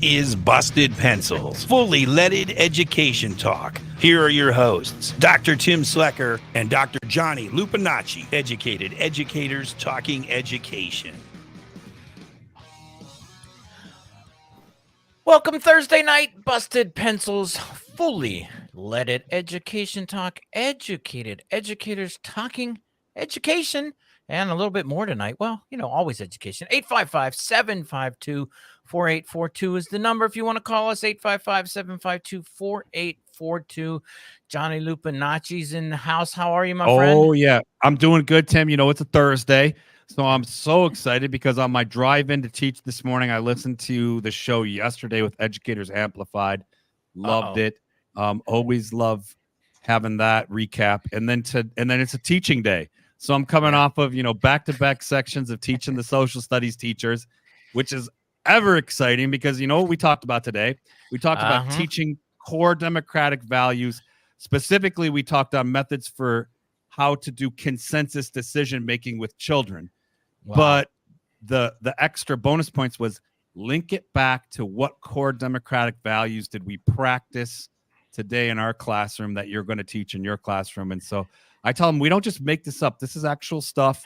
Is Busted Pencils, fully leaded education talk. Here are your hosts, Dr. Tim Slekar and Dr. Johnny Lupinacci, educated educators talking education. Welcome Thursday night, Busted Pencils, fully leaded education talk, educated educators talking education, and a little bit more tonight. Well, always education. 855-752-4842 is the number if you want to call us. 855-752-4842. Johnny Lupinacci's in the house. How are you, my friend? Oh, yeah. I'm doing good, Tim. It's a Thursday. So I'm so excited because on my drive in to teach this morning, I listened to the show yesterday with Educators Amplified. Loved it. Always love having that recap. And then it's a teaching day. So I'm coming off of, back-to-back sections of teaching the social studies teachers, which is ever exciting because what we talked about today. We talked about teaching core democratic values. Specifically, we talked on methods for how to do consensus decision making with children. Wow. But the extra bonus points was link it back to what core democratic values did we practice today in our classroom that you're going to teach in your classroom. And so I tell them, we don't just make this up. This is actual stuff.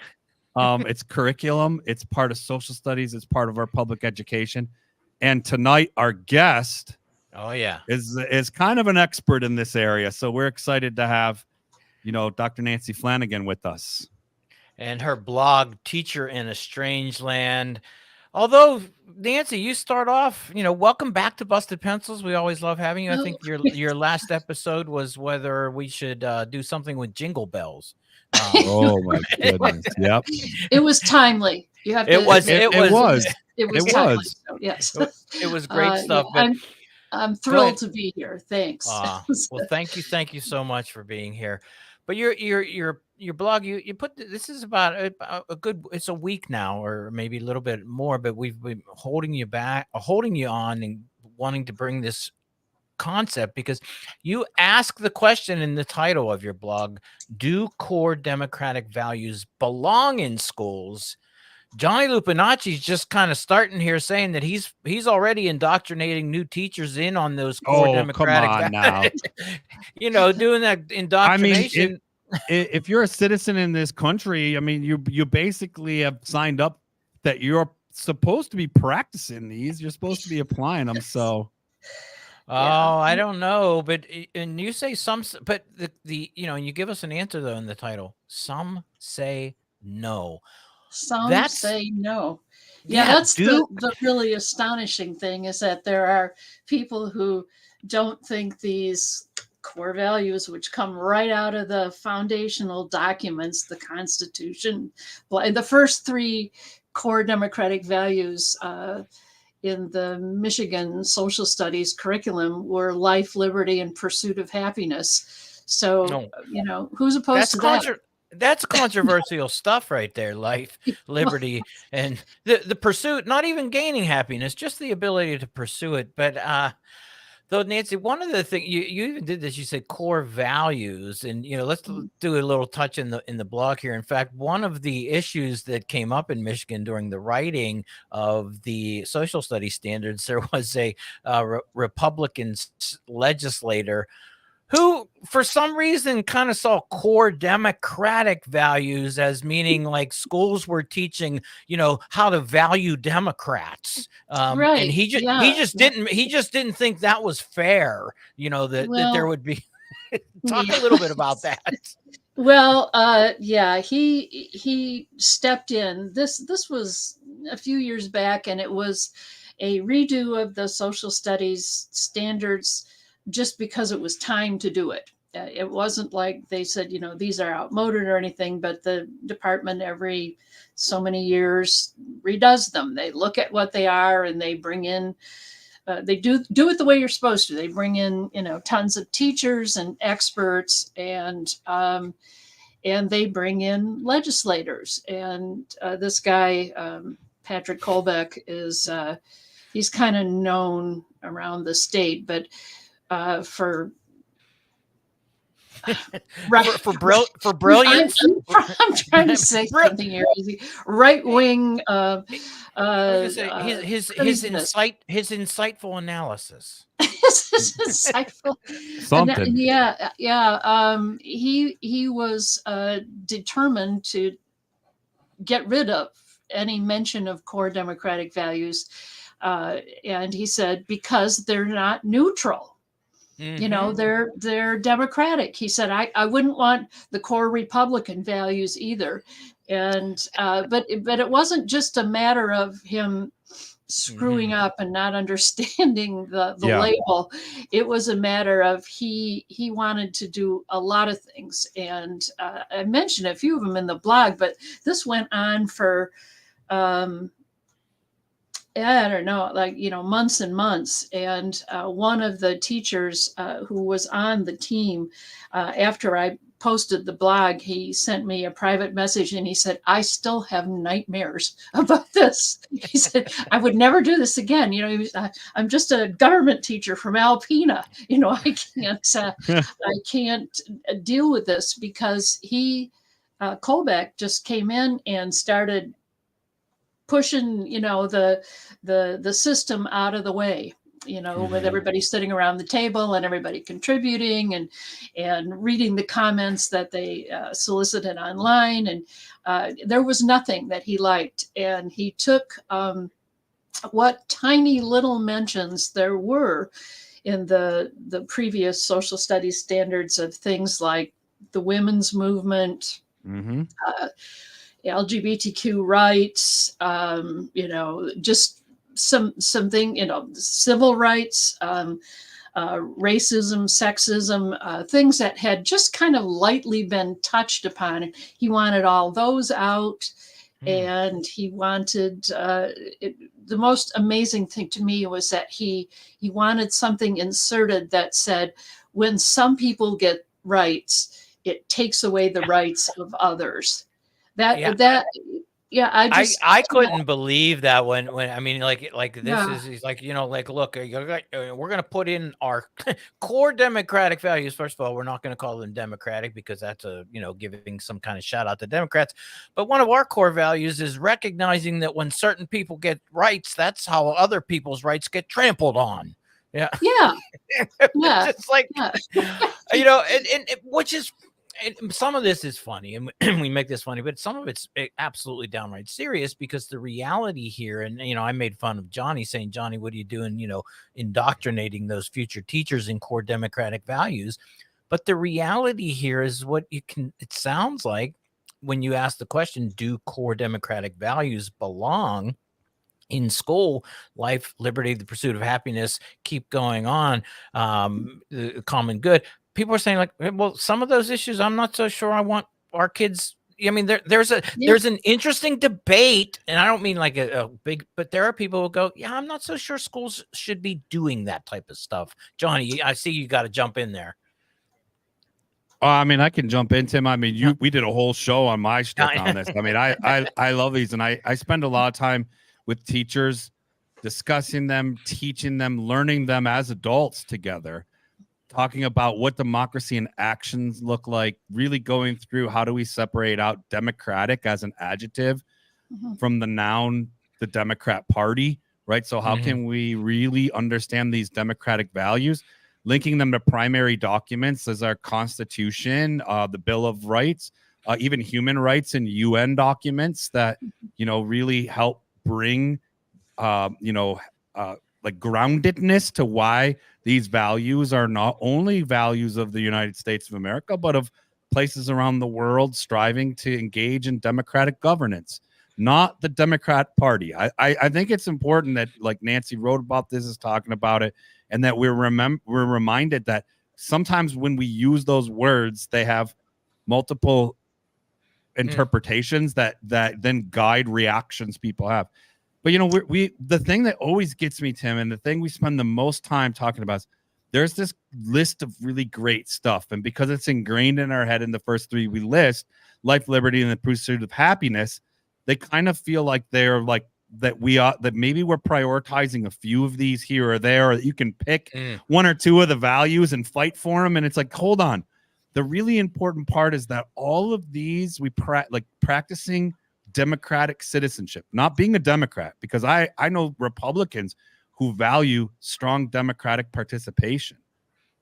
It's curriculum. It's part of social studies. It's part of our public education. And tonight, our guest is kind of an expert in this area. So we're excited to have, Dr. Nancy Flanagan with us. And her blog, Teacher in a Strange Land. Although, Nancy, you start off, welcome back to Busted Pencils. We always love having you. I think your last episode was whether we should do something with jingle bells. Oh my goodness! Yep, it was timely. You have to. It was timely. So, yes, it was great stuff. Yeah, I'm thrilled to be here. Thanks. Well, thank you so much for being here. But your blog, you put, this is about a good, it's a week now or maybe a little bit more, but we've been holding you on and wanting to bring this concept because you ask the question in the title of your blog, do core democratic values belong in schools? Johnny Lupinacci's just kind of starting here saying that he's already indoctrinating new teachers in on those core democratic values. Doing that indoctrination. I mean, if you're a citizen in this country, I mean, you basically have signed up that you're supposed to be practicing these. You're supposed to be applying them. So, I don't know, but and you say some, but the you give us an answer though in the title. Some say no. Some say no. Yeah, that's the really astonishing thing is that there are people who don't think these core values, which come right out of the foundational documents, the Constitution, the first three core democratic values in the Michigan social studies curriculum were life, liberty, and pursuit of happiness. So, who's opposed to that? That's controversial stuff right there. Life, liberty, and the pursuit, not even gaining happiness, just the ability to pursue it. But though, Nancy, one of the things you even did this, you said core values, and let's do a little touch in the blog here. In fact, one of the issues that came up in Michigan during the writing of the social studies standards, there was a Republican legislator who, for some reason, kind of saw core democratic values as meaning like schools were teaching, how to value Democrats. Right. And he just didn't think that was fair. That there would be. Talk a little bit about that. Well, he stepped in. This was a few years back, and it was a redo of the social studies standards. Just because it was time to do it. It wasn't like they said, these are outmoded or anything, but the department every so many years redoes them. They look at what they are and they bring in, they do it the way you're supposed to. They bring in, tons of teachers and experts and they bring in legislators. And this guy, Patrick Colbeck, he's kind of known around the state, but for Right. for brilliance. I'm trying to say something here. Right wing. His Craziness. insightful analysis. This is insightful. Something. He was determined to get rid of any mention of core democratic values, and he said because they're not neutral. They're democratic. He said, I wouldn't want the core Republican values either. And but it wasn't just a matter of him screwing up and not understanding the label. It was a matter of he wanted to do a lot of things. And I mentioned a few of them in the blog, but this went on for I don't know, months and months. And one of the teachers who was on the team, after I posted the blog, he sent me a private message and he said, I still have nightmares about this. He said, I would never do this again. I'm just a government teacher from Alpena. I can't deal with this because Colbeck just came in and started pushing, the system out of the way, with everybody sitting around the table and everybody contributing and reading the comments that they solicited online. And there was nothing that he liked. And he took what tiny little mentions there were in the previous social studies standards of things like the women's movement, LGBTQ rights, just something, civil rights, racism, sexism, things that had just kind of lightly been touched upon. He wanted all those out, and he wanted the most amazing thing to me was that he wanted something inserted that said, when some people get rights, it takes away the rights of others. I couldn't believe that when I mean, he's like, look, we're going to put in our core democratic values. First of all, we're not going to call them democratic because that's giving some kind of shout out to Democrats. But one of our core values is recognizing that when certain people get rights, that's how other people's rights get trampled on. Yeah. It's like, which is, and some of this is funny and we make this funny, but some of it's absolutely downright serious because the reality here, and, I made fun of Johnny saying, Johnny, what are you doing, indoctrinating those future teachers in core democratic values? But the reality here is it sounds like when you ask the question, do core democratic values belong in school? Life, liberty, the pursuit of happiness, keep going on, the common good. People are saying like, well, some of those issues, I'm not so sure I want our kids. I mean, there's an interesting debate, and I don't mean like a big, but there are people who go, yeah, I'm not so sure schools should be doing that type of stuff. Johnny, I see you got to jump in there. I mean, I can jump in, Tim. I mean, we did a whole show on my shtick on this. I mean, I love these, and I spend a lot of time with teachers discussing them, teaching them, learning them as adults together, talking about what democracy in actions look like, really going through how do we separate out democratic as an adjective from the noun, the Democrat Party, right? So how can we really understand these democratic values, linking them to primary documents as our Constitution, the Bill of Rights, even human rights and UN documents that, really help bring, like groundedness to why these values are not only values of the United States of America, but of places around the world striving to engage in democratic governance, not the Democrat Party. I think it's important that, like Nancy wrote about this, is talking about it, and that we're reminded that sometimes when we use those words, they have multiple interpretations that then guide reactions people have. But the thing that always gets me, Tim, and the thing we spend the most time talking about is there's this list of really great stuff, and because it's ingrained in our head in the first three we list, life, liberty, and the pursuit of happiness, they kind of feel like they're like that maybe we're prioritizing a few of these here or there, or that you can pick one or two of the values and fight for them. And it's like, hold on, the really important part is that all of these like practicing democratic citizenship, not being a Democrat, because I know Republicans who value strong democratic participation,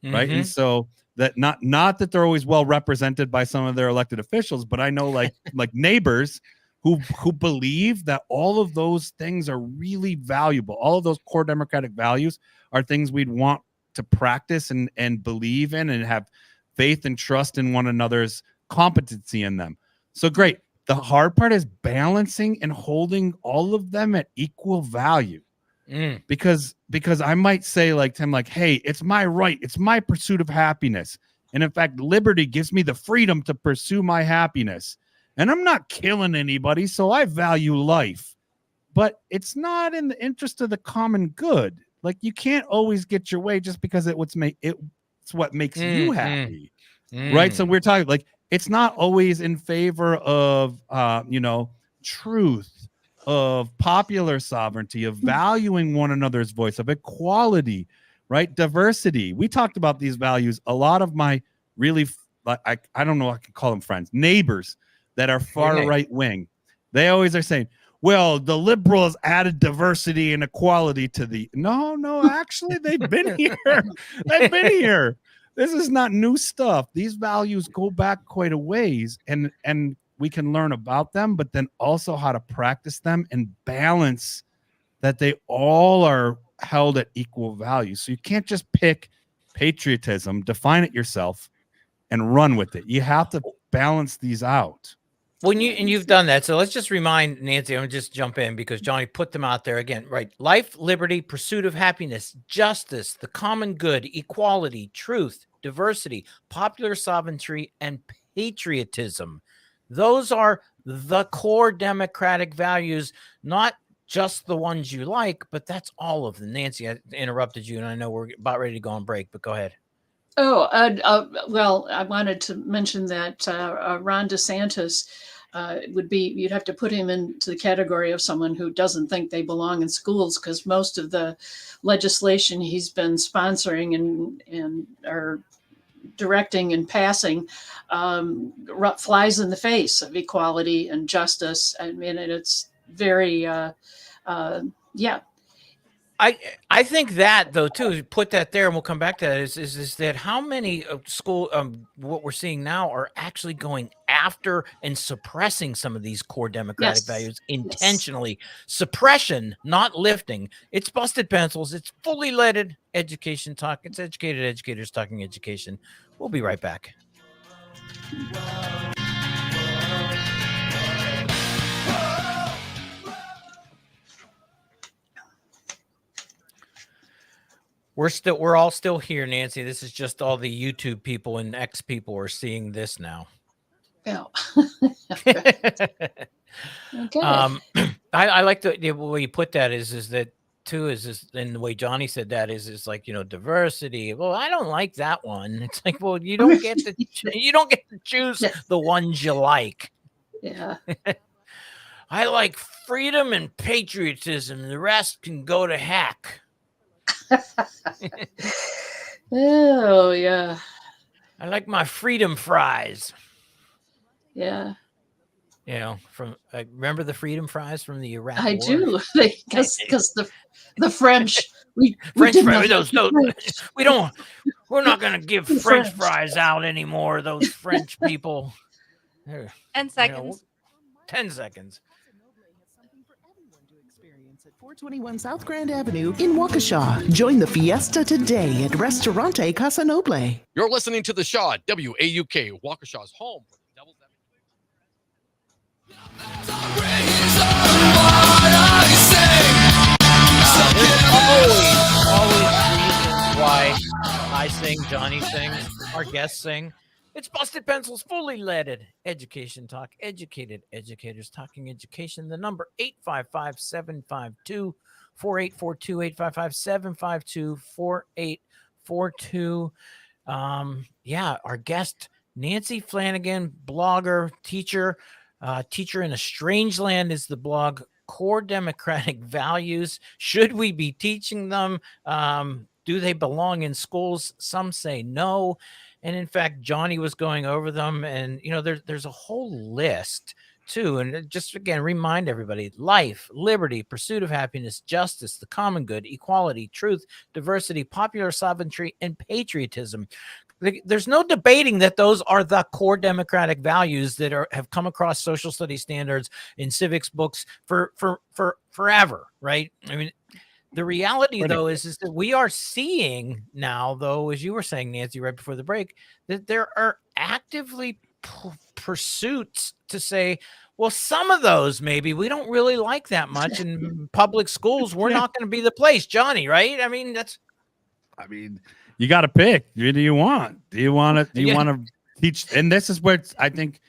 right? And so that not that they're always well represented by some of their elected officials, but I know like neighbors who believe that all of those things are really valuable. All of those core democratic values are things we'd want to practice and believe in and have faith and trust in one another's competency in them. So great. The hard part is balancing and holding all of them at equal value. Because I might say like Tim, like, hey, it's my right. It's my pursuit of happiness. And in fact, liberty gives me the freedom to pursue my happiness. And I'm not killing anybody, so I value life. But it's not in the interest of the common good. Like you can't always get your way just because it's what makes you happy. Right? So we're talking like it's not always in favor of truth, of popular sovereignty, of valuing one another's voice, of equality, right? Diversity. We talked about these values. A lot of my really, I don't know, I can call them friends, neighbors that are far right wing. They always are saying, well, the liberals added diversity and equality to the, no, actually they've been here. They've been here. This is not new stuff. These values go back quite a ways and we can learn about them, but then also how to practice them and balance that they all are held at equal value. So you can't just pick patriotism, define it yourself, and run with it. You have to balance these out. You've done that. So let's just remind Nancy, I'm gonna just jump in because Johnny put them out there again, right? Life, liberty, pursuit of happiness, justice, the common good, equality, truth, diversity, popular sovereignty, and patriotism. Those are the core democratic values, not just the ones you like, but that's all of them. Nancy, I interrupted you, and I know we're about ready to go on break, but go ahead. Well, I wanted to mention that Ron DeSantis you'd have to put him into the category of someone who doesn't think they belong in schools, because most of the legislation he's been sponsoring and are directing and passing flies in the face of equality and justice. I mean, it's very, I think that though too, put that there, and we'll come back to that. Is that how many school what we're seeing now are actually going after and suppressing some of these core democratic values intentionally? Suppression, not lifting. It's busted pencils. It's fully leaded education talk. It's educated educators talking education. We'll be right back. We're all still here, Nancy. This is just all the YouTube people and X people are seeing this now. Yeah. Okay. I like the way you put that is that too is and the way Johnny said that is like, diversity. Well, I don't like that one. It's like, well, you don't get to choose the ones you like. Yeah. I like freedom and patriotism. The rest can go to heck. Oh yeah. I like my freedom fries. Yeah. From remember the freedom fries from the Iraq I War? Do because the French French fries. We're not going to give French fries out anymore. Those French people. 10 seconds. 10 seconds. 421 South Grand Avenue in Waukesha. Join the fiesta today at Restaurante Casa Noble. You're listening to The Shaw, WAUK, Waukesha's home for the Devil's There's always reasons why I sing, Johnny sings, our guests sing. It's Busted Pencils, fully leaded education talk, educated educators talking education. The number 855-752-4842, 855-752-4842. Our guest, Nancy Flanagan, blogger, teacher in a Strange Land is the blog. Core democratic values. Should we be teaching them? Do they belong in schools? Some say no. And in fact, Johnny was going over them, and there's a whole list too. And just again, remind everybody: life, liberty, pursuit of happiness, justice, the common good, equality, truth, diversity, popular sovereignty, and patriotism. There's no debating that those are the core democratic values that have come across social studies standards in civics books for forever, right? I mean, the reality, though, is that we are seeing now, though, as you were saying, Nancy, right before the break, that there are actively pursuits to say, well, some of those maybe we don't really like that much. In public schools, we're not going to be the place, Johnny, right? I mean, you got to pick. What do you want? Do you want to teach? And this is what I think,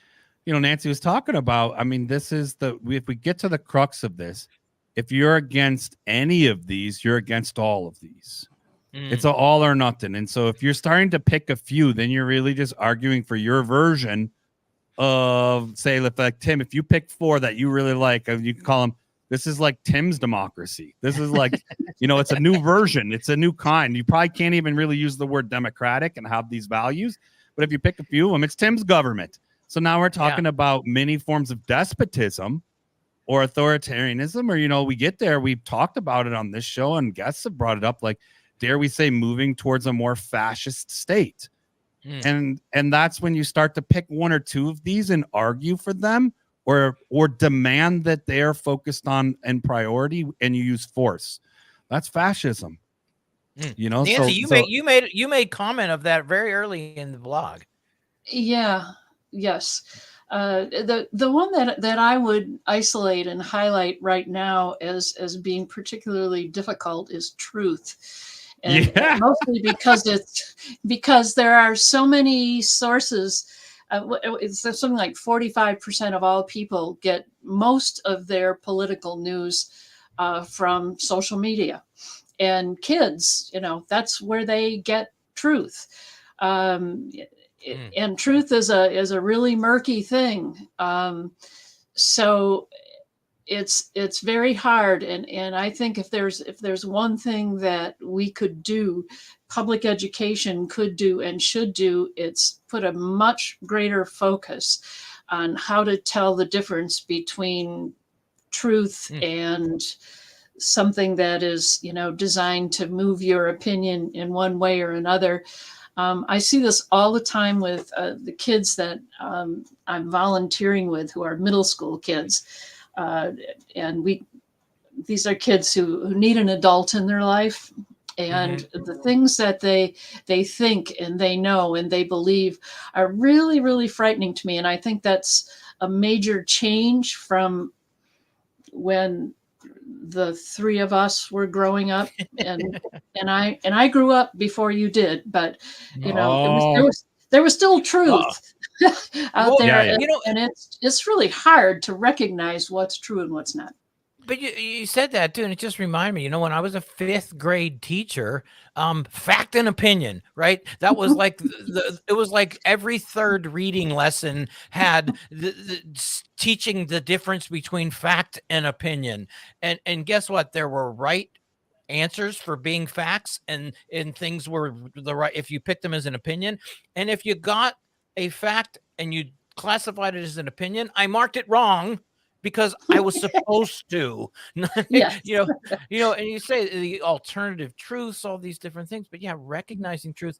Nancy was talking about. I mean, this is if we get to the crux of this, if you're against any of these, you're against all of these. It's an all or nothing. And so if you're starting to pick a few, then you're really just arguing for your version of, say, like Tim, if you pick 4 that you really like, you can call them, this is like Tim's democracy. This is like, it's a new version. It's a new kind. You probably can't even really use the word democratic and have these values. But if you pick a few of them, it's Tim's government. So now we're talking about many forms of despotism or authoritarianism, or, we get there. We've talked about it on this show, and guests have brought it up, like, dare we say, moving towards a more fascist state. And that's when you start to pick 1 or 2 of these and argue for them, or demand that they are focused on and priority, and you use force. That's fascism. Nancy, you made comment of that very early in the blog. Yeah. Yes. The one that I would isolate and highlight right now as being particularly difficult is truth. And mostly because there are so many sources. It's something like 45% of all people get most of their political news from social media, and kids, that's where they get truth. And truth is a really murky thing. So it's very hard. And I think if there's one thing that we could do, public education could do and should do, it's put a much greater focus on how to tell the difference between truth and something that is, designed to move your opinion in one way or another. I see this all the time with the kids that I'm volunteering with, who are middle school kids. And these are kids who need an adult in their life. And the things that they think and they know and they believe are really, really frightening to me. And I think that's a major change from when the 3 of us were growing up, and I grew up before you did, but there was still truth out there, and it's really hard to recognize what's true and what's not. But you said that too, and it just reminded me, when I was a 5th grade teacher, fact and opinion, right? That was like it was like every 3rd reading lesson had the teaching the difference between fact and opinion. And guess what? There were right answers for being facts, and things were the right if you picked them as an opinion. And if you got a fact and you classified it as an opinion, I marked it wrong, because I was supposed to, and you say the alternative truths, all these different things, but recognizing truth.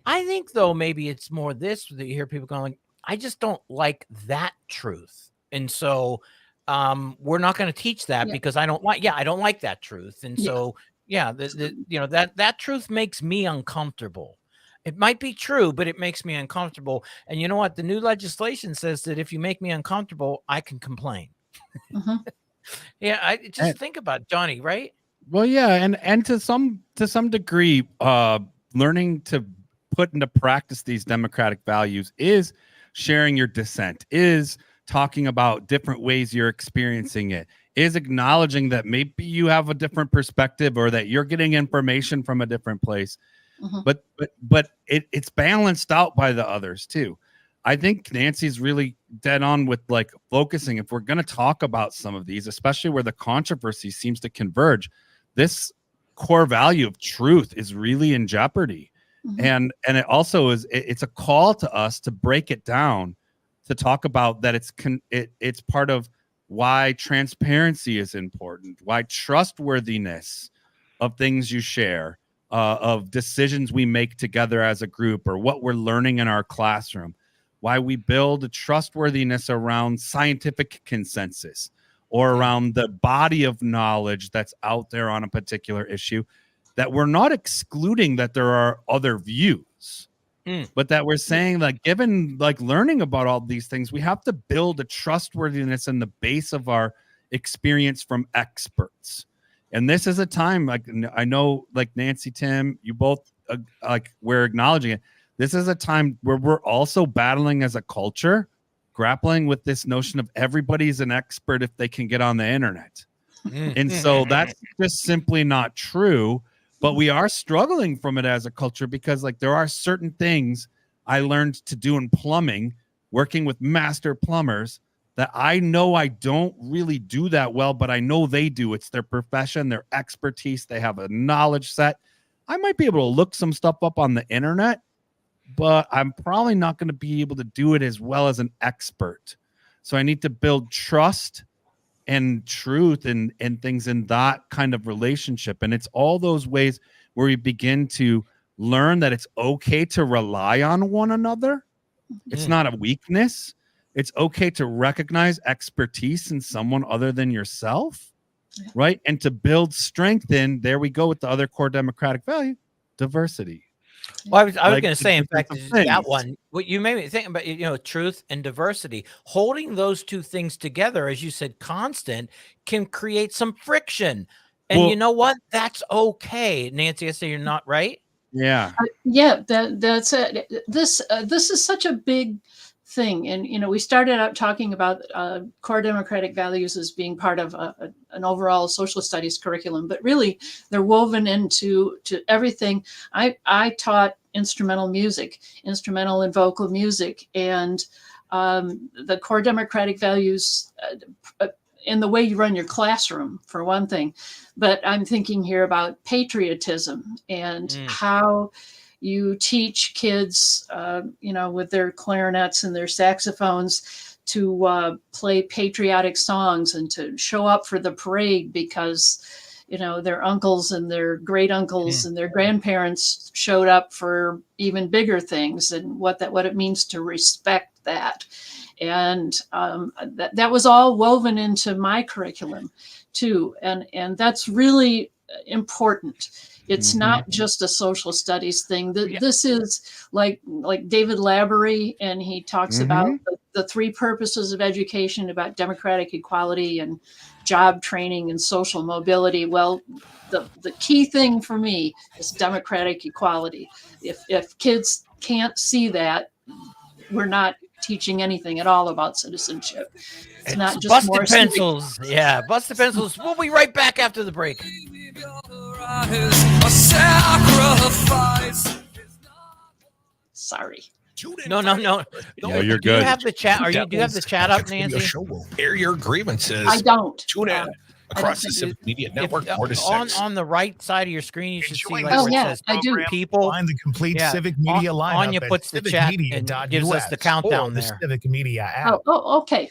I think, though, maybe it's more this that you hear people going, I just don't like that truth. And so we're not going to teach that because I don't like that truth. And so, that truth makes me uncomfortable. It might be true, but it makes me uncomfortable. And you know what? The new legislation says that if you make me uncomfortable, I can complain. I just think about Johnny, right? Well, and to some degree, learning to put into practice these democratic values is sharing your dissent, is talking about different ways you're experiencing it, is acknowledging that maybe you have a different perspective or that you're getting information from a different place. But it's balanced out by the others too. I think Nancy's really dead on with like focusing. If we're going to talk about some of these, especially where the controversy seems to converge, this core value of truth is really in jeopardy. And it also it's a call to us to break it down, to talk about that it's part of why transparency is important, why trustworthiness of things you share, of decisions we make together as a group, or what we're learning in our classroom, why we build a trustworthiness around scientific consensus or around the body of knowledge that's out there on a particular issue, that we're not excluding that there are other views, but that we're saying, like, given like learning about all these things, we have to build a trustworthiness in the base of our experience from experts. And this is a time, like, I know, like Nancy, Tim, you both like, we're acknowledging it. This is a time where we're also battling as a culture, grappling with this notion of everybody's an expert if they can get on the internet. And so that's just simply not true. But we are struggling from it as a culture, because like there are certain things I learned to do in plumbing, working with master plumbers, that I know I don't really do that well, but I know they do. It's their profession, their expertise. They have a knowledge set. I might be able to look some stuff up on the internet, but I'm probably not going to be able to do it as well as an expert. So I need to build trust and truth and things in that kind of relationship. And it's all those ways where we begin to learn that it's okay to rely on one another. It's not a weakness. It's okay to recognize expertise in someone other than yourself, right? And to build strength in, there we go with the other core democratic value, diversity. Well, I was Like, going to say, in fact, things. that one, what you made me think about, truth and diversity, holding those two things together, as you said, constant, can create some friction. And Well, you know what? That's okay. Nancy, I say you're not right. Yeah. That's it. This is such a big thing. And, we started out talking about core democratic values as being part of an overall social studies curriculum, but really they're woven into everything. I taught instrumental music, instrumental and vocal music, and the core democratic values in the way you run your classroom, for one thing. But I'm thinking here about patriotism and how you teach kids, with their clarinets and their saxophones to play patriotic songs and to show up for the parade because, their uncles and their great uncles and their grandparents showed up for even bigger things, and what it means to respect that. And that was all woven into my curriculum too. And that's really important. It's not just a social studies thing. This is like David Laborie, and he talks about the three purposes of education, about democratic equality and job training and social mobility. Well, the key thing for me is democratic equality. If kids can't see that, we're not teaching anything at all about citizenship. It's not just BustED more pencils. Yeah, BustED pencils. We'll be right back after the break. Sorry. No. No, you're Do you good. have the chat? Do you have the chat up, Nancy? Show will air your grievances. I don't. Tune in across the Civic Media Network, 4 to 6. On the right side of your screen, you should see Enjoying like where yeah, it says I do. people. Find the complete Yeah, Civic Media lineup Anya at puts the chat and gives us the civicmedia.us countdown or the there. Civic Media app. Oh, okay.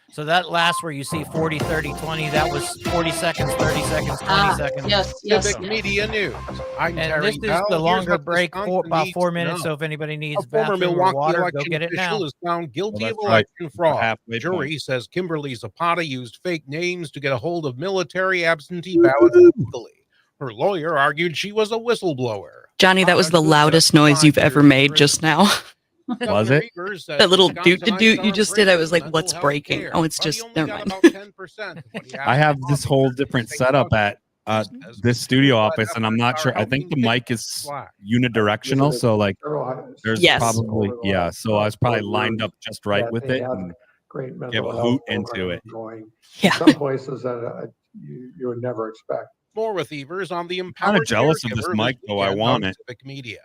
So that last where you see 40, 30, 20, that was 40 seconds, 30 seconds, 20 seconds. Yes. Civic Media News. I'm And Terry this is Bell. the Here's longer what break, Wisconsin about needs 4 to minutes. know. So if anybody needs A former bathroom or Milwaukee water, go election get it official now. is found guilty Well, of that's right. election fraud. Halfway Jury point. says Kimberly Zapata used fake names to get a hold of military absentee ballots illegally. Her lawyer argued she was a whistleblower. Johnny, that was the loudest noise you've ever made just now. Was it? That little doot you just did, I was like, what's breaking? Oh, it's just, never mind. I have this whole different setup at this studio office, and I'm not sure. I think the mic is unidirectional, so like there's Yes. probably so I was probably lined up just right with it and give a hoot into it. Yeah. Some places that you would never expect. More with Evers on the I'm empowered. kind of jealous of this Caregiver mic, this though. I weekend want on it. Civic Media.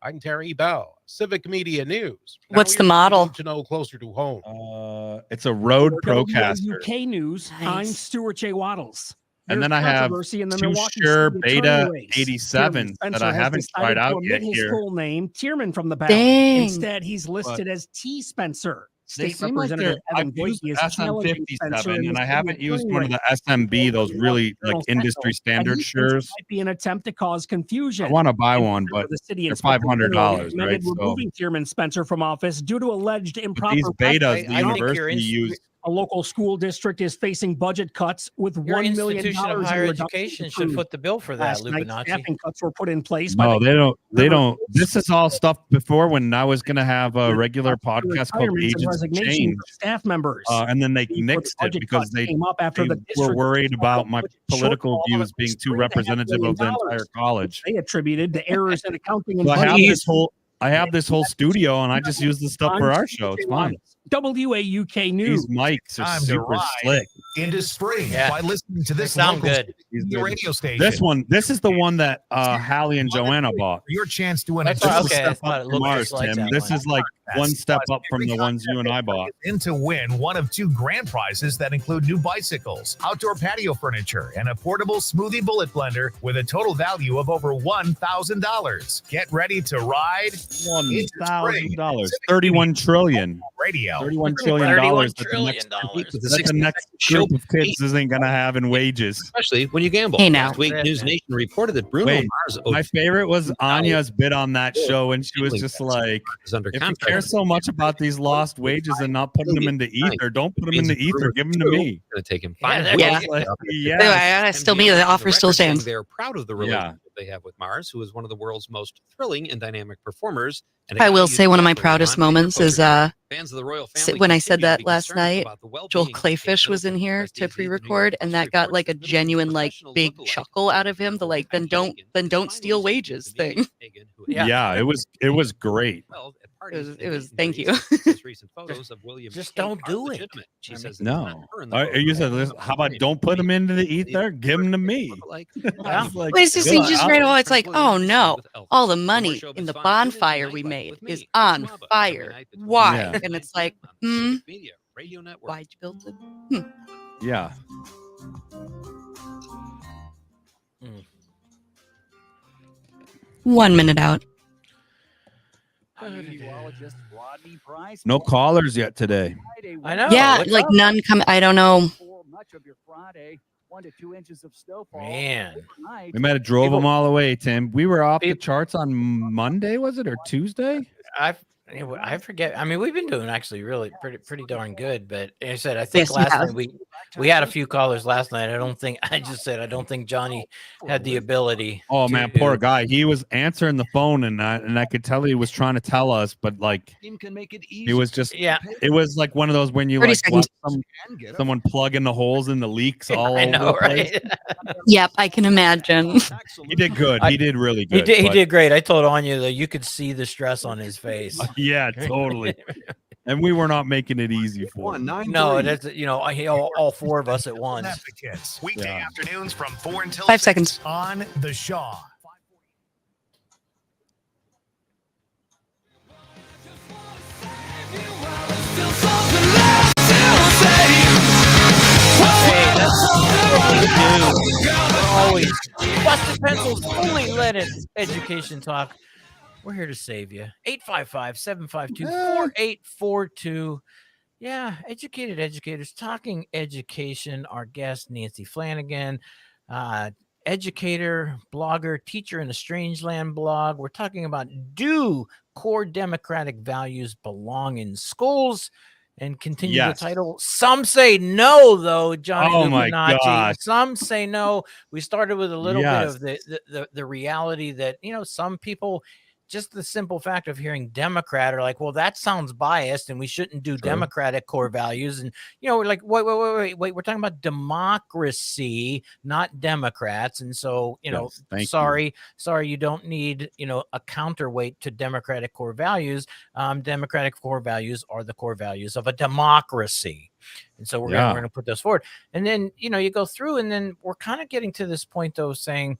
I'm Terry Bell, Civic Media News. Now What's the here's what you model? need to know closer to home. It's a Rode Procaster. UK News. I'm Nice. Stuart J. Waddles. And then I have two Shure Beta 87 that I haven't tried out yet his here. full name, Tierman, from the ballot. Dang. Instead, he's listed as T. Spencer. They State seem like Representative I've Evan Boyce used is challenging Spencer SM57 in and the I haven't city used attorney one of race. the SMB, those really like Journal industry Sentinel, and standard he thinks it Shures. might be an attempt to cause confusion. I want to buy In one, December, but the city they're inspector $500, general right? recommended So removing Tierman Spencer from office due to alleged but improper these betas, the I think your university use. A local school district is facing budget cuts with Your $1 million institution of in higher reductions education should approved. foot the bill for that, Last night, Lupinacci. staffing cuts were put in place. by No, the they don't. They River don't. This is all stuff before when I was going to have a regular podcast called retirements and Agents of resignations Change. of staff members. And then they Before the nixed it budget because cuts they came up after the were district worried about my budget political shortfall views of being too $3.5 representative of the million. entire college. They attributed to errors in accounting and So budgeting. I have this whole studio and I just use this stuff for our show. It's fine. WAUK News. These mics are Time to super ride slick. into spring Yeah. by listening to this sound local good. radio station. This is the one that Hallie and Joanna bought. Your chance to win That's a right. This is Okay, I step thought up it from looked ours, just like Tim. that This one. is like one step up from the ones you and I bought. in to win one of 2 grand prizes that include new bicycles, outdoor patio furniture, and a portable smoothie bullet blender with a total value of over $1,000. Get ready to ride $1,000. 31 trillion. radio. $31 trillion. $31 that trillion. the next group of kids isn't going to have in wages. Especially when you gamble. Hey, now. Last week, News Nation reported that Bruno Wait, Mars my favorite was Anya's bit on that show, and she was just like, is under if you contract. care so much about these lost wages and not putting them into ether, don't put them into ether. Give them to me. Going to take him Yeah, 5 Yeah. Like, Anyway, yes. I still mean the offer still stands. They're proud of the relationship they have with Mars, who is one of the world's most thrilling and dynamic performers. And I will say one of my proudest moments is fans of the royal family when I said continue to that be last concerned night, about the well-being Joel of Clayfish was in here to pre-record, and that got like a genuine like big chuckle out of him. The like then don't steal wages thing. Yeah, it was great. It was thank you. Just don't do it. She says No, you said, how about don't put them into the ether? Give them to me. Well, it's just you just right away. It's like, oh no, all the money in the bonfire we made is on fire. Why? Yeah. And it's like, why'd you build it? Yeah. Mm. 1 minute out. No callers yet today. I know. Yeah, what's like up? none come. I don't know. Man. We might have drove them all away, Tim. We were off the charts on Monday, was it, or Tuesday? I forget. I mean, we've been doing actually really pretty darn good. But like I said, I think Yes, last yeah. night we had a few callers last night. I don't think Johnny had the ability. Oh man, poor guy. He was answering the phone, and I could tell he was trying to tell us, but like he was just It was like one of those when you 30 like watch seconds. someone plugging the holes in the leaks all I over know, the place. right? Yep, I can imagine. He did good. He did really good. He but- did great. I told Anya that you could see the stress on his face. Yeah, totally. And we were not making it easy for him. No, that's all 4 of us at once. Weekday afternoons from 4 until 5 6 seconds. on the Shaw. Hey, that's what we do. Always. Busted Pencils, fully leaded education talk. We're here to save you. 855-752-4842. Yeah, educated educators talking education. Our guest, Nancy Flanagan, educator, blogger, teacher in a strange land blog. We're talking about, do core democratic values belong in schools? And continue Yes. the title. Some say no, though, Johnny Oh my Lupinacci. gosh. Some say no. We started with a little Yes. bit of the reality that, some people, just the simple fact of hearing Democrat are like, well, that sounds biased and we shouldn't do democratic core values. And, we're like, wait, we're talking about democracy, not Democrats. And so, Yes, thank you. sorry, you don't need, a counterweight to democratic core values. Democratic core values are the core values of a democracy. And so we're going to put those forward. And then, you go through, and then we're kind of getting to this point, though, saying,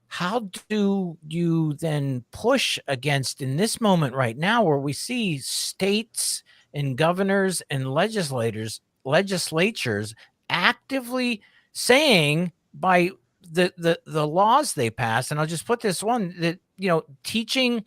how do you then push against, in this moment right now, where we see states and governors and legislatures actively saying by the laws they pass, and I'll just put this one, that, teaching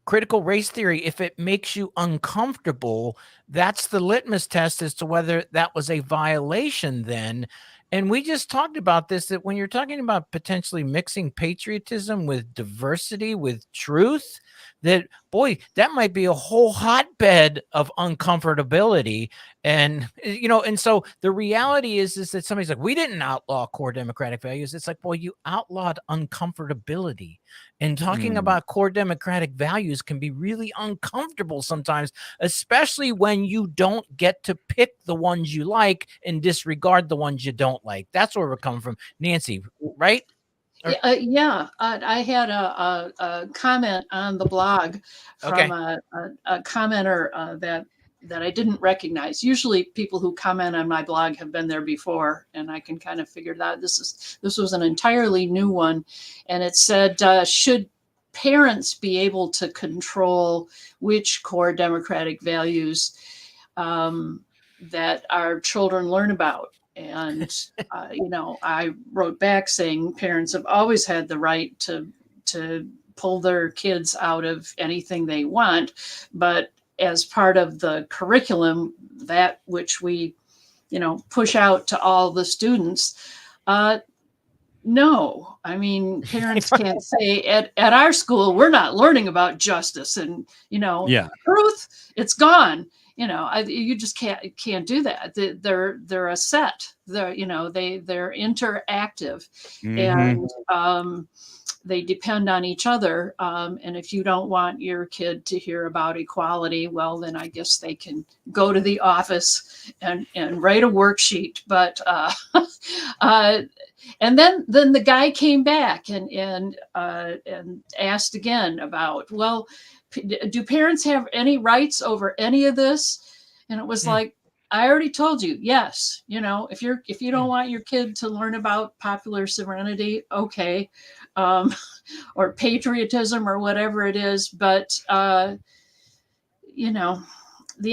critical race theory, if it makes you uncomfortable, that's the litmus test as to whether that was a violation then. And we just talked about this, that when you're talking about potentially mixing patriotism with diversity, with truth, that, boy, that might be a whole hotbed of uncomfortability. And, and so the reality is that somebody's like, we didn't outlaw core democratic values. It's like, well, you outlawed uncomfortability. And talking about core democratic values can be really uncomfortable sometimes, especially when you don't get to pick the ones you like and disregard the ones you don't like. That's where we're coming from. Nancy, right? I had a comment on the blog from a commenter that I didn't recognize. Usually people who comment on my blog have been there before, and I can kind of figure it out. This was an entirely new one, and it said, should parents be able to control which core democratic values that our children learn about? And, I wrote back saying parents have always had the right to pull their kids out of anything they want. But as part of the curriculum, that which we, push out to all the students, no. I mean, parents can't say at our school, we're not learning about justice and, truth, it's gone. You just can't do that. They're a set. They're interactive, and they depend on each other. And if you don't want your kid to hear about equality, well, then I guess they can go to the office and write a worksheet. But and then the guy came back and asked again about, well, do parents have any rights over any of this? And it was like, I already told you, yes. If you don't want your kid to learn about popular sovereignty, okay, or patriotism or whatever it is, but the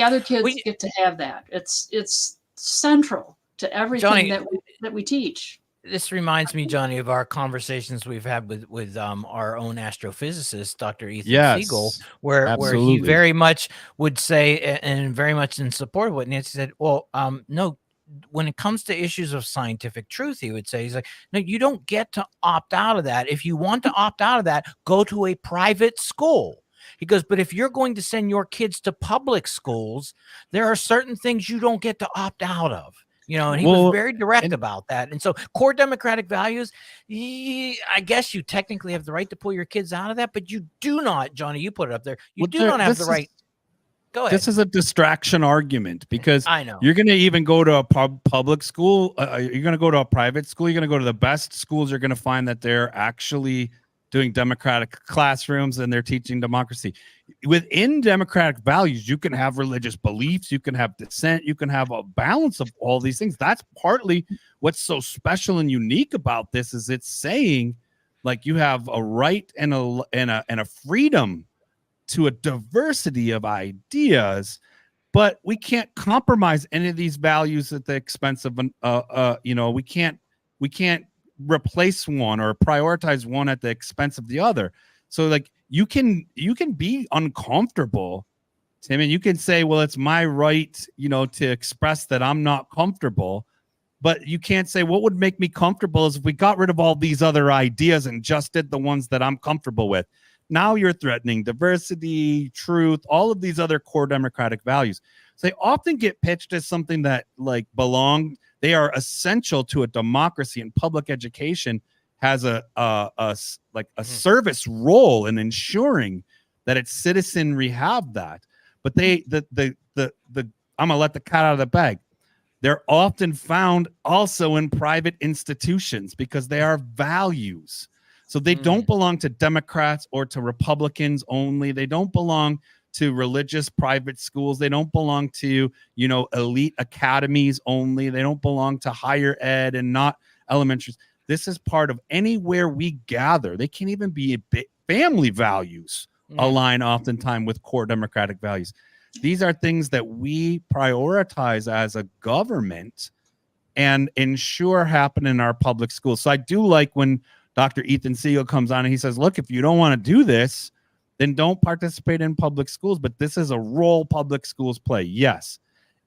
other kids get to have that. It's central to everything, Johnny, that we teach. This reminds me, Johnny, of our conversations we've had with our own astrophysicist, Dr. Ethan Siegel, where he very much would say, and very much in support of what Nancy said, well, no, when it comes to issues of scientific truth, he would say, he's like, no, you don't get to opt out of that. If you want to opt out of that, go to a private school. He goes, but if you're going to send your kids to public schools, there are certain things you don't get to opt out of. And he was very direct about that. And so core democratic values, I guess you technically have the right to pull your kids out of that, but you do not, Johnny, you put it up there. You do not have the right. Go ahead. This is a distraction argument, because I know you're going to even go to a public school. You're going to go to a private school. You're going to go to the best schools. You're going to find that they're actually doing democratic classrooms and they're teaching democracy. Within democratic values, you can have religious beliefs, you can have dissent, you can have a balance of all these things. That's partly what's so special and unique about this, is it's saying, like, you have a right and a freedom to a diversity of ideas, but we can't compromise any of these values at the expense of we can't replace one or prioritize one at the expense of the other. So, like, you can be uncomfortable, Tim, and you can say, well, it's my right, to express that I'm not comfortable, but you can't say what would make me comfortable is if we got rid of all these other ideas and just did the ones that I'm comfortable with. Now you're threatening diversity, truth, all of these other core democratic values. So they often get pitched as something that, like, belong. They are essential to a democracy, and public education has a service role in ensuring that its citizenry have that. But I'm gonna let the cat out of the bag. They're often found also in private institutions because they are values. So they don't belong to Democrats or to Republicans only. They don't belong to religious private schools. They don't belong to, elite academies only. They don't belong to higher ed and not elementaries. This is part of anywhere we gather. They can even be family values align oftentimes with core democratic values. These are things that we prioritize as a government and ensure happen in our public schools. So I do like when Dr. Ethan Siegel comes on and he says, look, if you don't want to do this, then don't participate in public schools. But this is a role public schools play. Yes.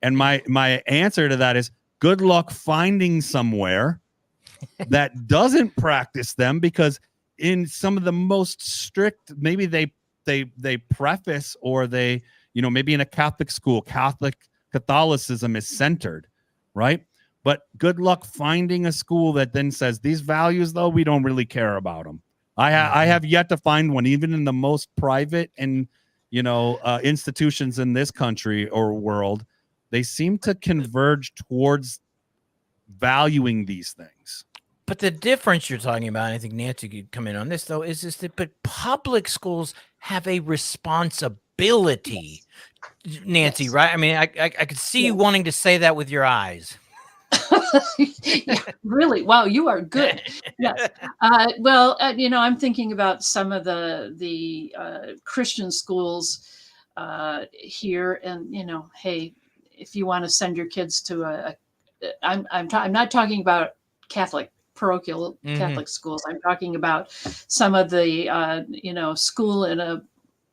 And my answer to that is good luck finding somewhere that doesn't practice them, because in some of the most strict, maybe they preface, or they, maybe in a Catholic school, Catholicism is centered, right? But good luck finding a school that then says these values, though, we don't really care about them. I have yet to find one, even in the most private and institutions in this country or world. They seem to converge towards valuing these things. But the difference you're talking about, and I think Nancy could come in on this, though, is that public schools have a responsibility, Nancy, Yes. right? I mean, I could see you wanting to say that with your eyes. Yeah, really? Wow, you are good. Yes. I'm thinking about some of the Christian schools here, and hey, if you want to send your kids to I'm not talking about Catholic parochial Catholic schools. I'm talking about some of the school in a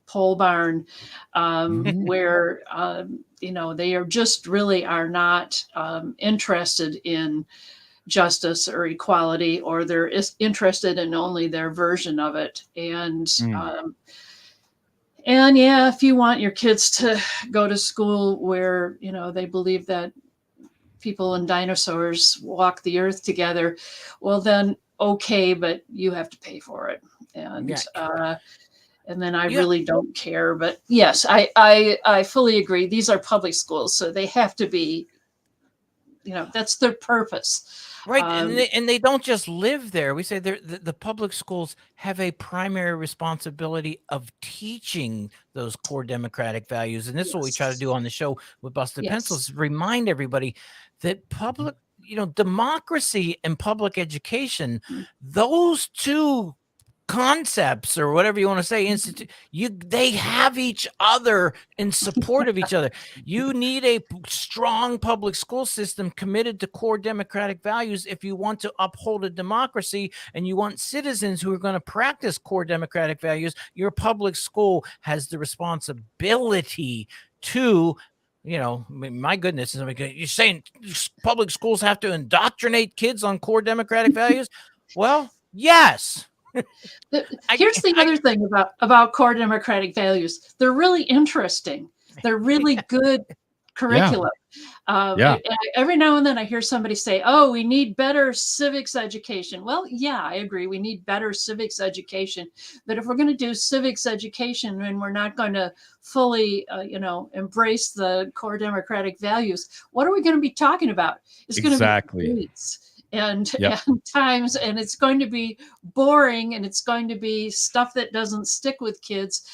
pole barn where they are just really are not interested in justice or equality, or they're interested in only their version of it. And yeah, if you want your kids to go to school where they believe that people and dinosaurs walk the earth together, well then okay, but you have to pay for it. And then I really don't care. But yes, I fully agree. These are public schools, so they have to be, that's their purpose. Right. And they don't just live there. We say the public schools have a primary responsibility of teaching those core democratic values. And this is what we try to do on the show with Busted Pencils, remind everybody that public, democracy and public education, those two concepts, or whatever you want to say, they have each other in support of each other. You need a strong public school system committed to core democratic values if you want to uphold a democracy and you want citizens who are going to practice core democratic values. Your public school has the responsibility to, my goodness, you're saying public schools have to indoctrinate kids on core democratic values? Well, yes. Here's the other thing about core democratic values. They're really interesting. They're really good curriculum. Every now and then I hear somebody say, oh, we need better civics education. Well, yeah, I agree. We need better civics education. But if we're going to do civics education and we're not going to fully, embrace the core democratic values, what are we going to be talking about? It's going to be debates and times, and it's going to be boring, and it's going to be stuff that doesn't stick with kids.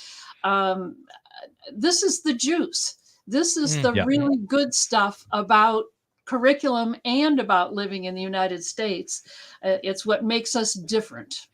This is the juice. This is the really good stuff about curriculum and about living in the United States. It's what makes us different.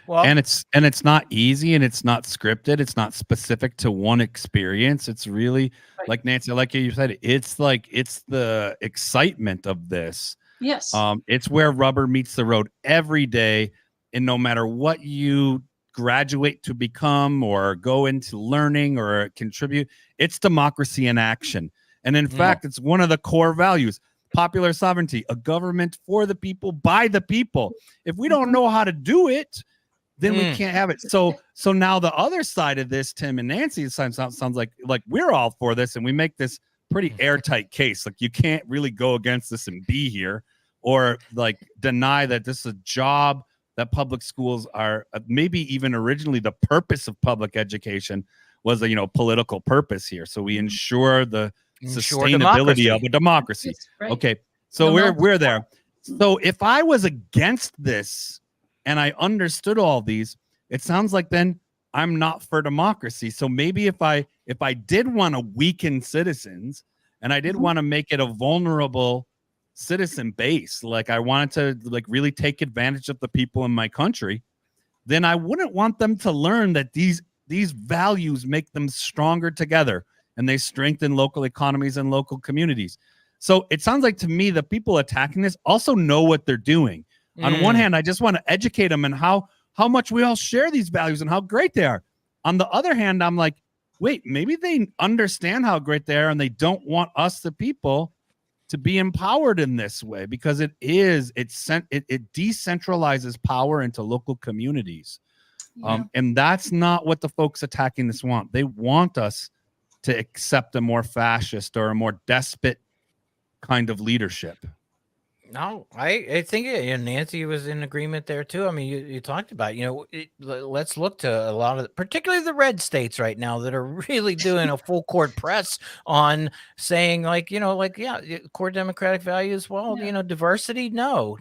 Well, and it's not easy, and it's not scripted. It's not specific to one experience. It's really like Nancy, like you said, it's the excitement of this. Yes. It's where rubber meets the road every day, and no matter what you graduate to become or go into learning or contribute, it's democracy in action. And in fact, it's one of the core values: popular sovereignty, a government for the people, by the people. If we don't know how to do it, then we can't have it. So now the other side of this, Tim and Nancy, sounds like we're all for this, and we make this pretty airtight case. Like, you can't really go against this and be here, or like deny that this is a job that public schools are. Maybe even originally the purpose of public education was a political purpose here. So we ensure the sustainability of a democracy. Right. Okay, so we're there. So if I was against this and I understood all these, it sounds like then I'm not for democracy. So maybe if I did want to weaken citizens, and I did want to make it a vulnerable citizen base, like I wanted to really take advantage of the people in my country, then I wouldn't want them to learn that these values make them stronger together, and they strengthen local economies and local communities. So it sounds like to me the people attacking this also know what they're doing. On one hand, I just want to educate them and how much we all share these values and how great they are. On the other hand, I'm like, wait, maybe they understand how great they are and they don't want us, the people, to be empowered in this way, because it decentralizes power into local communities. And that's not what the folks attacking this want. They want us to accept a more fascist or a more despot kind of leadership. No, I think Nancy was in agreement there too. I mean, you talked about, let's look to a lot of, particularly the red states right now that are really doing a full court press on saying core democratic values. Well, diversity. No,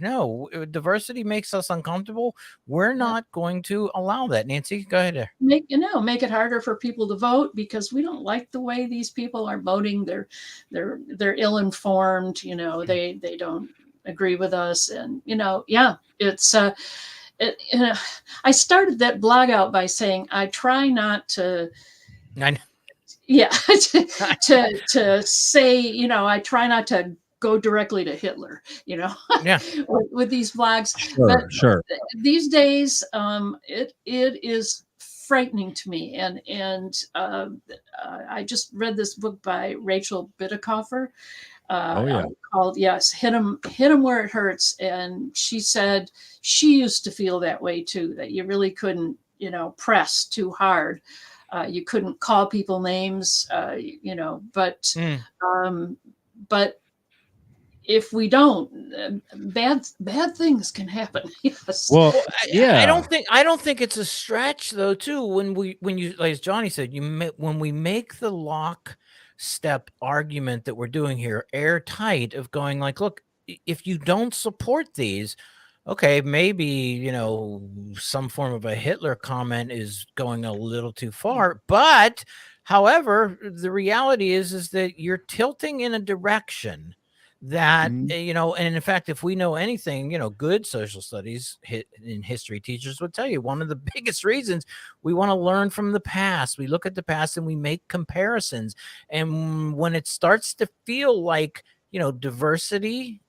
diversity makes us uncomfortable. We're not going to allow that. Nancy, go ahead there. Make it harder for people to vote because we don't like the way these people are voting. They're ill-informed. They don't agree with us, and it's I started that blog out by saying I try not to to say, I try not to go directly to Hitler, with these blogs. Sure. These days it is frightening to me, and I just read this book by Rachel Bitecofer called Hit 'em Where It Hurts. And she said she used to feel that way too, that you really couldn't, press too hard. You couldn't call people names, but if we don't, bad things can happen. Yes. Well, yeah. I don't think it's a stretch though too, when you, like as Johnny said, when we make the lockstep argument that we're doing here airtight of going like, look, if you don't support these, okay, maybe some form of a Hitler comment is going a little too far, but however, the reality is that you're tilting in a direction that and in fact, if we know anything, good social studies in history teachers would tell you one of the biggest reasons we want to learn from the past. We look at the past and we make comparisons, and when it starts to feel like diversity,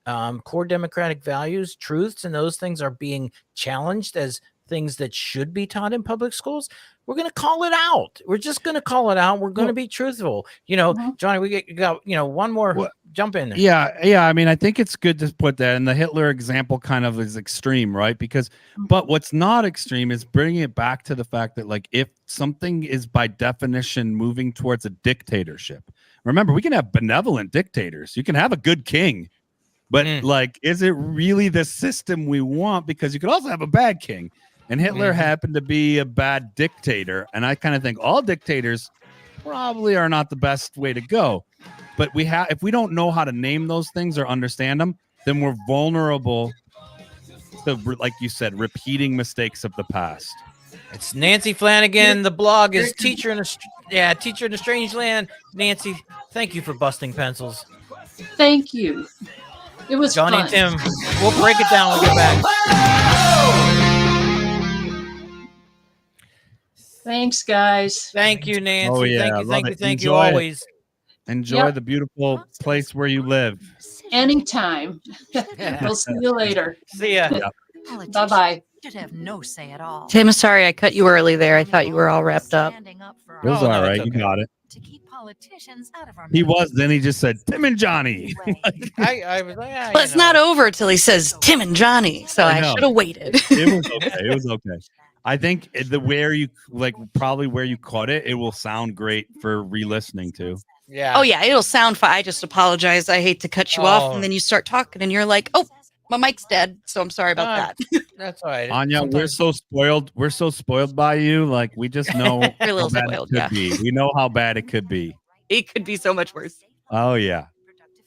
core democratic values, truths, and those things are being challenged as things that should be taught in public schools, we're going to call it out. We're just going to call it out. We're going to be truthful. Johnny, we got one more jump in there. Yeah. I mean, I think it's good to put that. And the Hitler example kind of is extreme, right? But what's not extreme is bringing it back to the fact that, like, if something is by definition moving towards a dictatorship, remember, we can have benevolent dictators. You can have a good king, but is it really the system we want? Because you could also have a bad king. And Hitler happened to be a bad dictator. And I kind of think all dictators probably are not the best way to go. But if we don't know how to name those things or understand them, then we're vulnerable to, like you said, repeating mistakes of the past. It's Nancy Flanagan. The blog is Teacher in a Strange Land. Nancy, thank you for busting pencils. Thank you. It was Johnny fun. and Tim. We'll break it down when we get back. Thanks, guys. Thank you, Nancy. Oh, yeah. Thank you always. Enjoy the beautiful place where you live. Anytime. We'll see you later. See ya. Bye-bye. Should have no say at all. Tim, sorry I cut you early there. I thought you were all wrapped up. It was all right. You got it. To keep politicians out of our He was. Then he just said, Tim and Johnny. I was like, Well, it's not over till he says Tim and Johnny. So I should have waited. It was okay. I think where you caught it, it will sound great for re-listening to. Yeah. Oh yeah, it'll sound fine. I just apologize. I hate to cut you off, and then you start talking, and you're like, "Oh, my mic's dead." So I'm sorry about that. That's all right. Anya, we're so spoiled. We're so spoiled by you. Like, we just know You're a little how bad spoiled, it could be. We know how bad it could be. It could be so much worse. Oh yeah.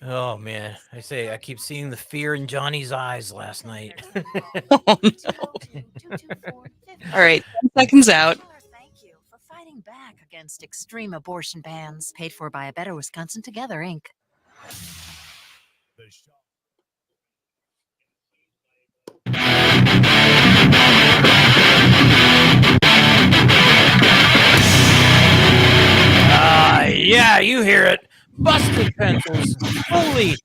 Oh man, I keep seeing the fear in Johnny's eyes last night. Oh, no. All right, 10 seconds out. Thank you for fighting back against extreme abortion bans. Paid for by A Better Wisconsin Together, Inc. Yeah, you hear it. Busted pencils, fully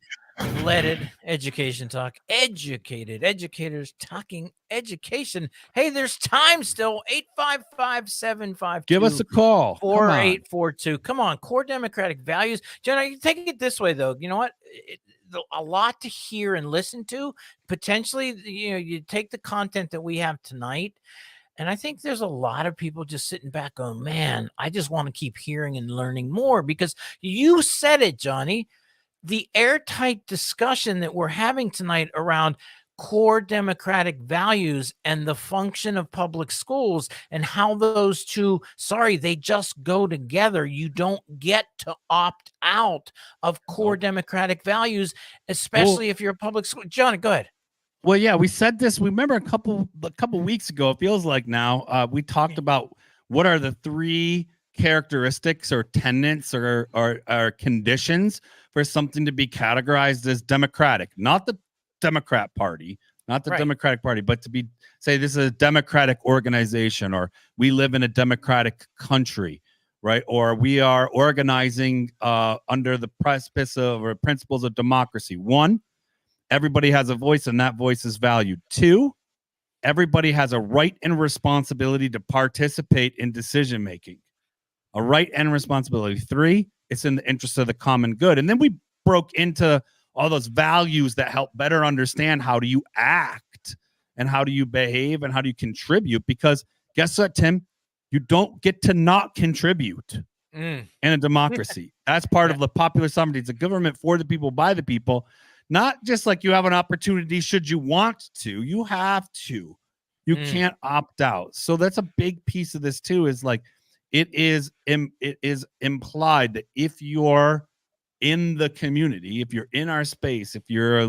Leaded education talk, educated educators talking education. Hey, there's time still. 855-752. Give us a call. Come on. 4842. Come on, core democratic values. Jenna, you take it this way though. You know what? A lot to hear and listen to. Potentially, you take the content that we have tonight, and I think there's a lot of people just sitting back going, man, I just want to keep hearing and learning more, because you said it, Johnny. The airtight discussion that we're having tonight around core democratic values and the function of public schools and how those two, they just go together. You don't get to opt out of core democratic values, especially if you're a public school. Johnny, go ahead. Well, yeah, we said this. We remember a couple weeks ago. It feels like now. We talked about what are the three characteristics or tenets or conditions for something to be categorized as democratic, not the Democrat Party, not the Democratic Party, but to be say this is a democratic organization, or we live in a democratic country, right? Or we are organizing under the precipice of or principles of democracy. One, everybody has a voice and that voice is valued. Two, everybody has a right and responsibility to participate in decision making. A right and responsibility. Three, it's in the interest of the common good. And then we broke into all those values that help better understand how do you act and how do you behave and how do you contribute. Because guess what, Tim? You don't get to not contribute in a democracy. That's part of the popular sovereignty. It's a government for the people, by the people. Not just like you have an opportunity should you want to. You have to. You can't opt out. So that's a big piece of this too, is like, it is implied that if you're in the community, if you're in our space, if you're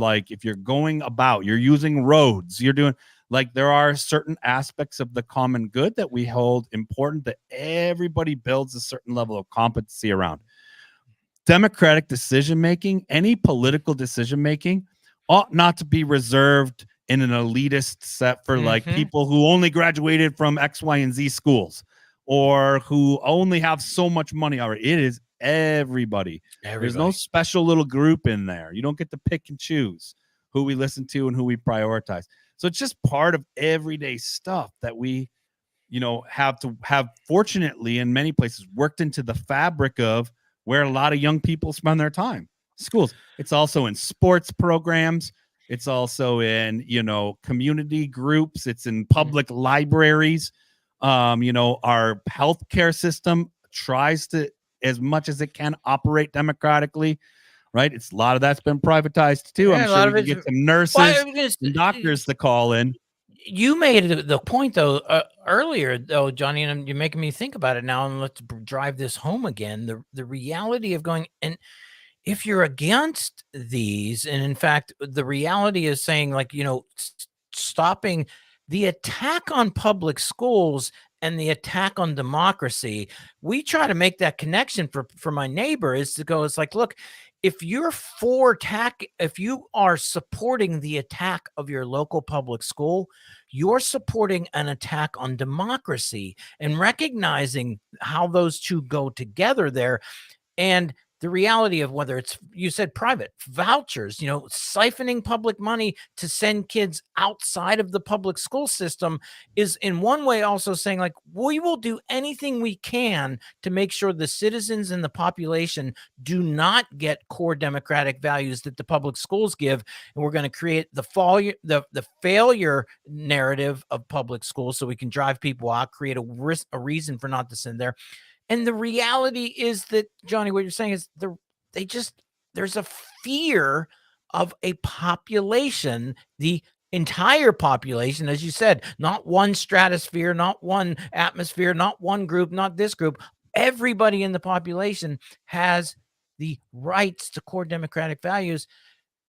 going about, you're using roads, you're doing like, there are certain aspects of the common good that we hold important that everybody builds a certain level of competency around. Democratic decision making, any political decision making, ought not to be reserved in an elitist set for like people who only graduated from X, Y, and Z schools, or who only have so much money already. It is everybody. There's no special little group in there. You don't get to pick and choose who we listen to and who we prioritize. So it's just part of everyday stuff that we, have to have, fortunately, in many places, worked into the fabric of where a lot of young people spend their time. Schools. It's also in sports programs. It's also in, community groups. It's in public libraries. Our healthcare system tries to, as much as it can, operate democratically, right? It's a lot of that's been privatized too. I'm sure we can get some nurses and doctors to call in. You made the point though earlier, though, Johnny, and you're making me think about it now. And let's drive this home again. The reality of going, and if you're against these, and in fact, the reality is saying like, stopping the attack on public schools and the attack on democracy, we try to make that connection for my neighbor is to go, it's like, look, if you're if you are supporting the attack of your local public school, you're supporting an attack on democracy, and recognizing how those two go together there. And the reality of whether it's, you said private vouchers, siphoning public money to send kids outside of the public school system is in one way also saying like, we will do anything we can to make sure the citizens and the population do not get core democratic values that the public schools give. And we're going to create the failure narrative of public schools so we can drive people out, create a reason for not to send there. And the reality is that, Johnny, what you're saying is there's a fear of a population, the entire population, as you said, not one stratosphere, not one atmosphere, not one group, not this group. Everybody in the population has the rights to core democratic values.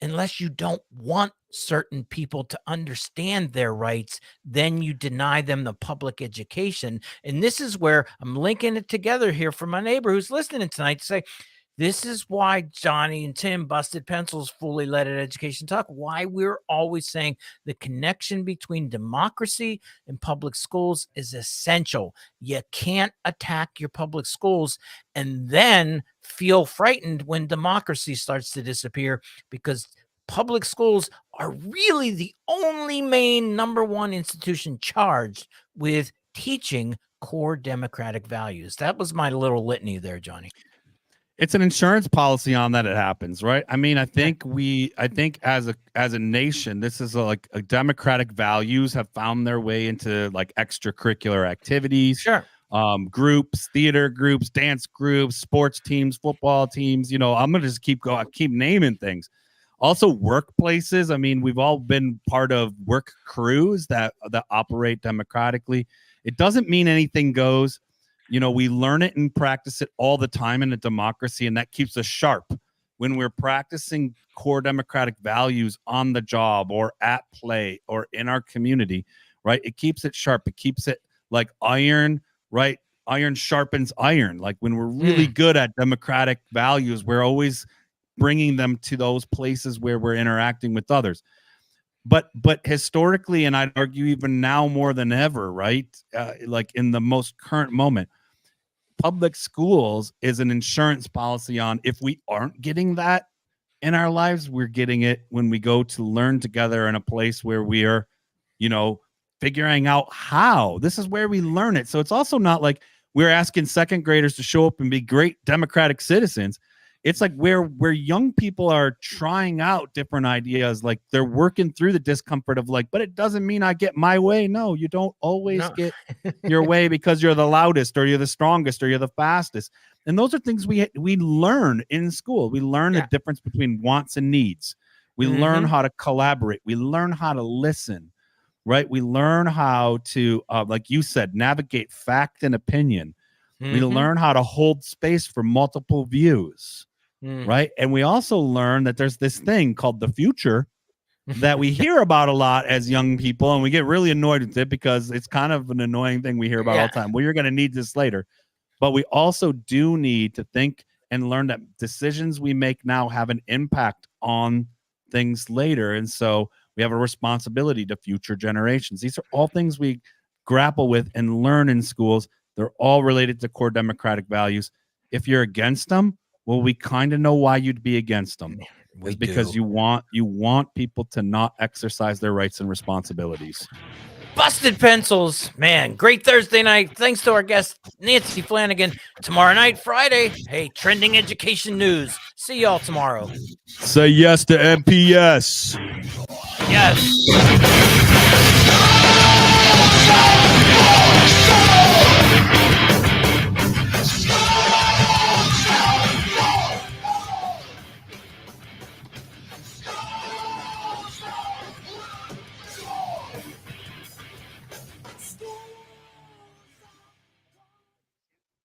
Unless you don't want certain people to understand their rights, then you deny them the public education. And this is where I'm linking it together here for my neighbor who's listening tonight to say, This is why Johnny and Tim busted pencils, fully leaded education talk. Why we're always saying the connection between democracy and public schools is essential. You can't attack your public schools and then feel frightened when democracy starts to disappear, because public schools are really the only main number one institution charged with teaching core democratic values. That was my little litany there, Johnny. It's an insurance policy on that it happens, right? I mean, I think as a nation, this is like a democratic values have found their way into like extracurricular activities, sure, groups, theater groups, dance groups, sports teams, football teams. You know, I'm gonna just keep naming things. Also, workplaces. I mean, we've all been part of work crews that operate democratically. It doesn't mean anything goes. You know, we learn it and practice it all the time in a democracy, and that keeps us sharp when we're practicing core democratic values on the job or at play or in our community, right? It keeps it sharp. It keeps it like iron, right? Iron sharpens iron. Like when we're really good at democratic values, we're always bringing them to those places where we're interacting with others. But historically, and I'd argue even now more than ever, right? Like in the most current moment, public schools is an insurance policy on if we aren't getting that in our lives, we're getting it when we go to learn together in a place where we are, you know, figuring out how. This is where we learn it. So it's also not like we're asking second graders to show up and be great democratic citizens. It's like where young people are trying out different ideas, like they're working through the discomfort of like, but it doesn't mean I get my way. No, you don't always get your way because you're the loudest or you're the strongest or you're the fastest. And those are things we learn in school. We learn the difference between wants and needs. We learn how to collaborate. We learn how to listen, right? We learn how to, like you said, navigate fact and opinion. We learn how to hold space for multiple views. Right. And we also learn that there's this thing called the future that we hear about a lot as young people, and we get really annoyed with it because it's kind of an annoying thing we hear about all the time. Well, you're going to need this later. But we also do need to think and learn that decisions we make now have an impact on things later. And so we have a responsibility to future generations. These are all things we grapple with and learn in schools. They're all related to core democratic values. If you're against them, well, we kind of know why you'd be against them. It's because you want people to not exercise their rights and responsibilities. Busted pencils, man. Great Thursday night. Thanks to our guest, Nancy Flanagan. Tomorrow night, Friday. Hey, trending education news. See y'all tomorrow. Say yes to MPS. Yes.